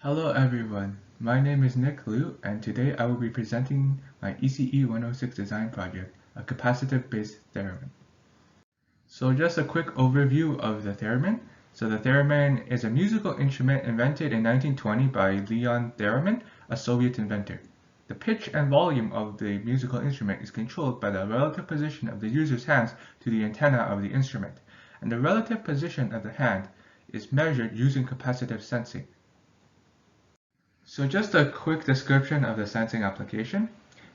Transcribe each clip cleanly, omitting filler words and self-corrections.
Hello everyone, my name is Nick Liu and today I will be presenting my ECE 106 design project, a capacitive-based theremin. So just a quick overview of the theremin. So the theremin is a musical instrument invented in 1920 by Leon Theremin, a Soviet inventor. The pitch and volume of the musical instrument is controlled by the relative position of the user's hands to the antenna of the instrument, and the relative position of the hand is measured using capacitive sensing. So just a quick description of the sensing application.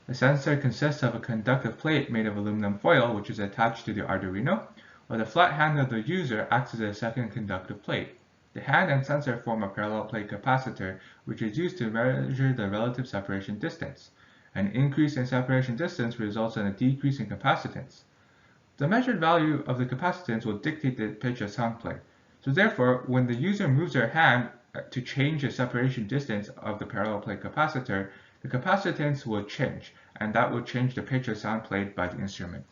The sensor consists of a conductive plate made of aluminum foil which is attached to the Arduino, while the flat hand of the user acts as a second conductive plate. The hand and sensor form a parallel plate capacitor which is used to measure the relative separation distance. An increase in separation distance results in a decrease in capacitance. The measured value of the capacitance will dictate the pitch of sound play. So therefore, when the user moves their hand to change the separation distance of the parallel plate capacitor, the capacitance will change, and that will change the pitch of sound played by the instrument.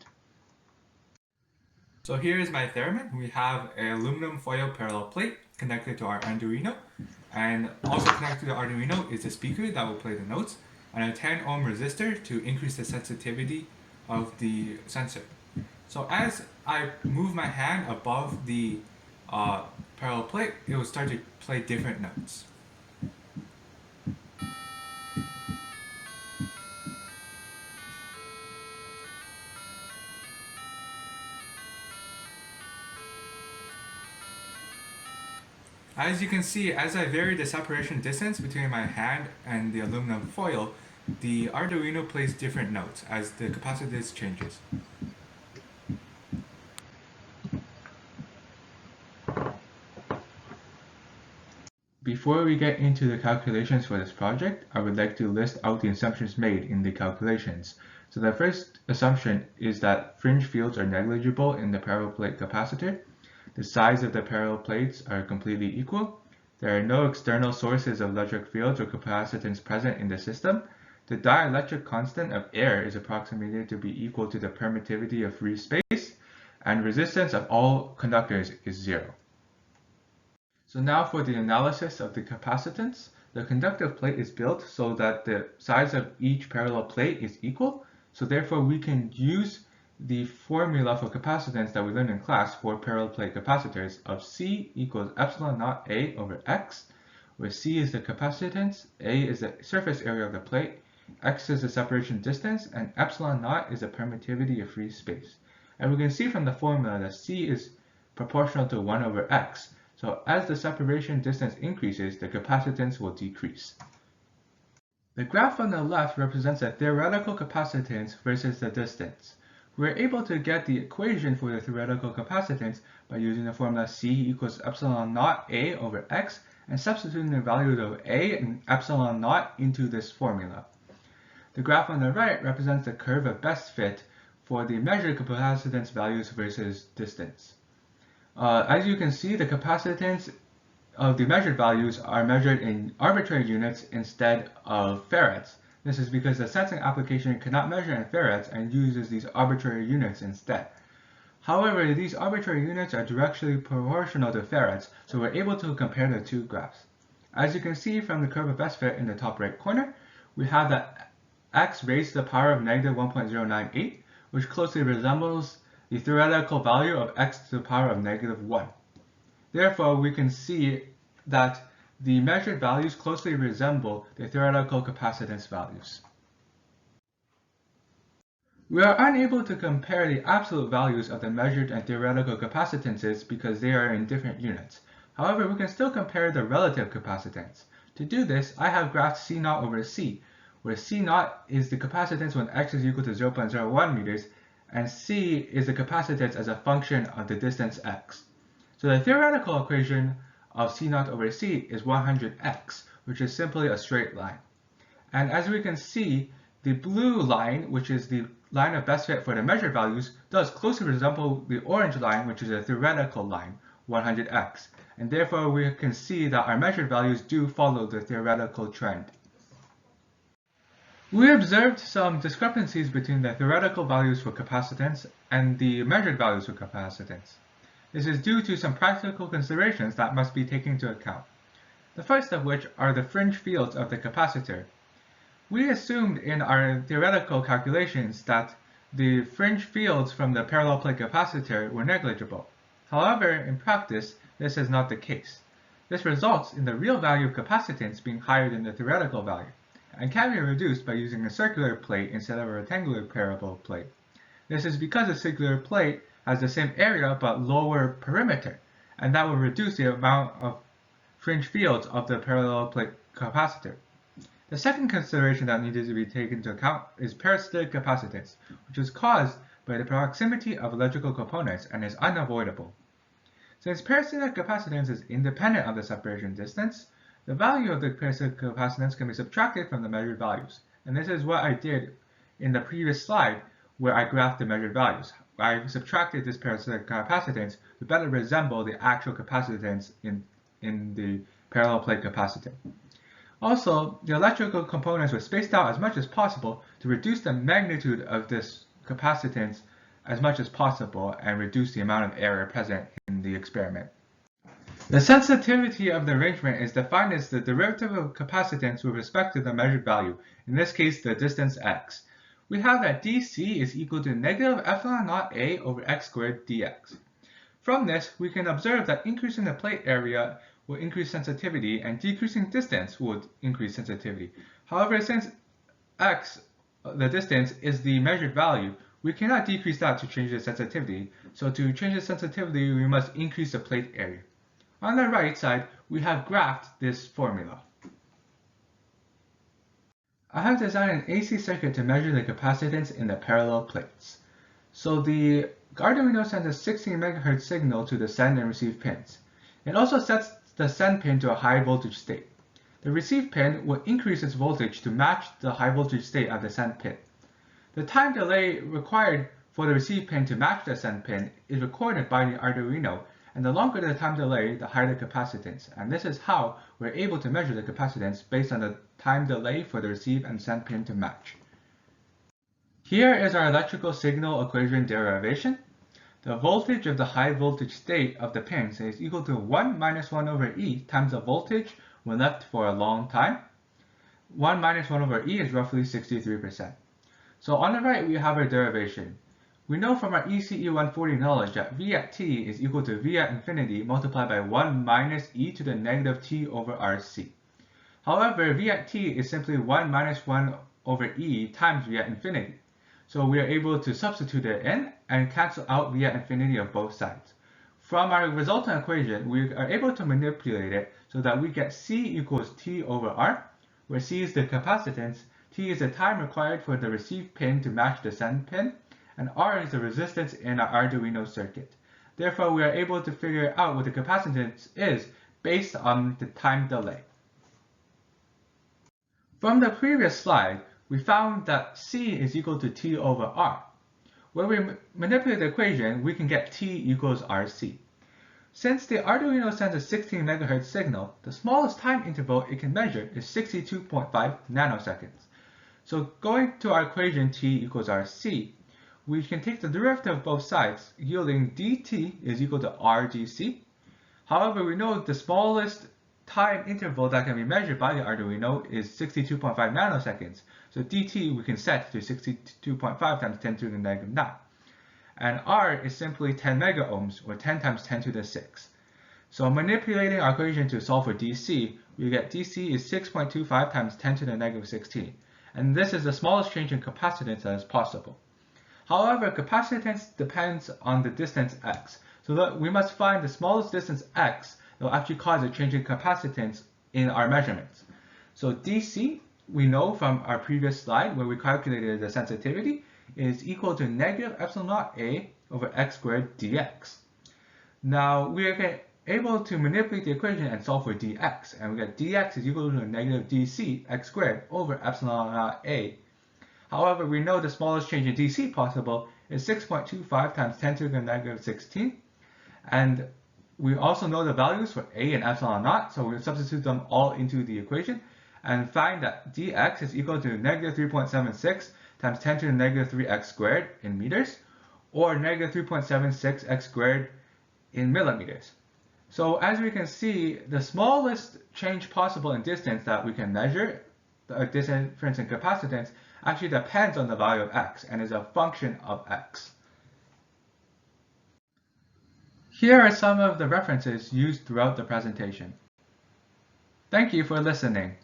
So here is my theremin. We have an aluminum foil parallel plate connected to our Arduino, and also connected to the Arduino is a speaker that will play the notes, and a 10 ohm resistor to increase the sensitivity of the sensor. So as I move my hand above the parallel plate, it will start to play different notes. As you can see, as I vary the separation distance between my hand and the aluminum foil, the Arduino plays different notes as the capacitance changes. Before we get into the calculations for this project, I would like to list out the assumptions made in the calculations. So the first assumption is that fringe fields are negligible in the parallel plate capacitor. The size of the parallel plates are completely equal. There are no external sources of electric fields or capacitance present in the system. The dielectric constant of air is approximated to be equal to the permittivity of free space, and resistance of all conductors is 0. So now for the analysis of the capacitance, the conductive plate is built so that the size of each parallel plate is equal. So therefore we can use the formula for capacitance that we learned in class for parallel plate capacitors of C equals epsilon naught A over X, where C is the capacitance, A is the surface area of the plate, X is the separation distance, and epsilon naught is the permittivity of free space. And we can see from the formula that C is proportional to 1 over X. So as the separation distance increases, the capacitance will decrease. The graph on the left represents the theoretical capacitance versus the distance. We're able to get the equation for the theoretical capacitance by using the formula C equals epsilon naught A over X and substituting the values of A and epsilon naught into this formula. The graph on the right represents the curve of best fit for the measured capacitance values versus distance. As you can see, the capacitance of the measured values are measured in arbitrary units instead of farads. This is because the sensing application cannot measure in farads and uses these arbitrary units instead. However, these arbitrary units are directly proportional to farads, so we're able to compare the two graphs. As you can see from the curve of best fit in the top right corner, we have that x raised to the power of negative 1.098, which closely resembles the theoretical value of x to the power of negative 1. Therefore, we can see that the measured values closely resemble the theoretical capacitance values. We are unable to compare the absolute values of the measured and theoretical capacitances because they are in different units. However, we can still compare the relative capacitance. To do this, I have graphed C0 over C, where C0 is the capacitance when x is equal to 0.01 meters, and C is the capacitance as a function of the distance x. So the theoretical equation of C0 over C is 100x, which is simply a straight line. And as we can see, the blue line, which is the line of best fit for the measured values, does closely resemble the orange line, which is a theoretical line, 100x. And therefore we can see that our measured values do follow the theoretical trend. We observed some discrepancies between the theoretical values for capacitance and the measured values for capacitance. This is due to some practical considerations that must be taken into account. the first of which are the fringe fields of the capacitor. We assumed in our theoretical calculations that the fringe fields from the parallel plate capacitor were negligible. However, in practice, this is not the case. This results in the real value of capacitance being higher than the theoretical value, and can be reduced by using a circular plate instead of a rectangular parallel plate. This is because a circular plate has the same area but lower perimeter, and that will reduce the amount of fringe fields of the parallel plate capacitor. The second consideration that needed to be taken into account is parasitic capacitance, which is caused by the proximity of electrical components and is unavoidable. Since parasitic capacitance is independent of the separation distance, the value of the parasitic capacitance can be subtracted from the measured values, and this is what I did in the previous slide where I graphed the measured values. I subtracted this parasitic capacitance to better resemble the actual capacitance in the parallel plate capacitor. Also, the electrical components were spaced out as much as possible to reduce the magnitude of this capacitance as much as possible and reduce the amount of error present in the experiment. The sensitivity of the arrangement is defined as the derivative of capacitance with respect to the measured value, in this case the distance x. We have that dc is equal to negative epsilon naught a over x squared dx. From this, we can observe that increasing the plate area will increase sensitivity and decreasing distance will increase sensitivity. However, since x, the distance, is the measured value, we cannot decrease that to change the sensitivity. So to change the sensitivity, we must increase the plate area. On the right side, we have graphed this formula. I have designed an AC circuit to measure the capacitance in the parallel plates. So the Arduino sends a 16 MHz signal to the send and receive pins. It also sets the send pin to a high voltage state. The receive pin will increase its voltage to match the high voltage state of the send pin. The time delay required for the receive pin to match the send pin is recorded by the Arduino, and the longer the time delay, the higher the capacitance. And this is how we're able to measure the capacitance based on the time delay for the receive and send pin to match. Here is our electrical signal equation derivation. The voltage of the high voltage state of the pins is equal to 1 minus 1 over E times the voltage when left for a long time. 1 minus 1 over E is roughly 63%. So on the right we have our derivation. We know from our ECE 140 knowledge that V at t is equal to V at infinity multiplied by 1 minus e to the negative t over RC. However, V at t is simply 1 minus 1 over e times V at infinity. So we are able to substitute it in and cancel out V at infinity of both sides. From our resultant equation, we are able to manipulate it so that we get C equals T over R, where C is the capacitance, T is the time required for the receive pin to match the send pin, and R is the resistance in our Arduino circuit. Therefore, we are able to figure out what the capacitance is based on the time delay. From the previous slide, we found that C is equal to T over R. When we manipulate the equation, we can get T equals RC. Since the Arduino sends a 16 MHz signal, the smallest time interval it can measure is 62.5 nanoseconds. So going to our equation T equals RC, we can take the derivative of both sides, yielding dt is equal to RDC. However, we know the smallest time interval that can be measured by the Arduino is 62.5 nanoseconds. So dt we can set to 62.5 times 10 to the negative 9. And R is simply 10 mega ohms, or 10 times 10 to the 6. So manipulating our equation to solve for DC, we get DC is 6.25 times 10 to the negative 16. And this is the smallest change in capacitance that is possible. However, capacitance depends on the distance x. So that we must find the smallest distance x that will actually cause a change in capacitance in our measurements. So DC, we know from our previous slide where we calculated the sensitivity, is equal to negative epsilon naught a over x squared dx. Now we are able to manipulate the equation and solve for dx, and we get dx is equal to negative dc x squared over epsilon naught a. However, we know the smallest change in dc possible is 6.25 times 10 to the negative 16, and we also know the values for a and epsilon naught, so we'll substitute them all into the equation and find that dx is equal to negative 3.76 times 10 to the negative 3x squared in meters, or negative 3.76 x squared in millimeters. So as we can see, the smallest change possible in distance that we can measure, the difference in capacitance, actually depends on the value of x and is a function of x. Here are some of the references used throughout the presentation. Thank you for listening.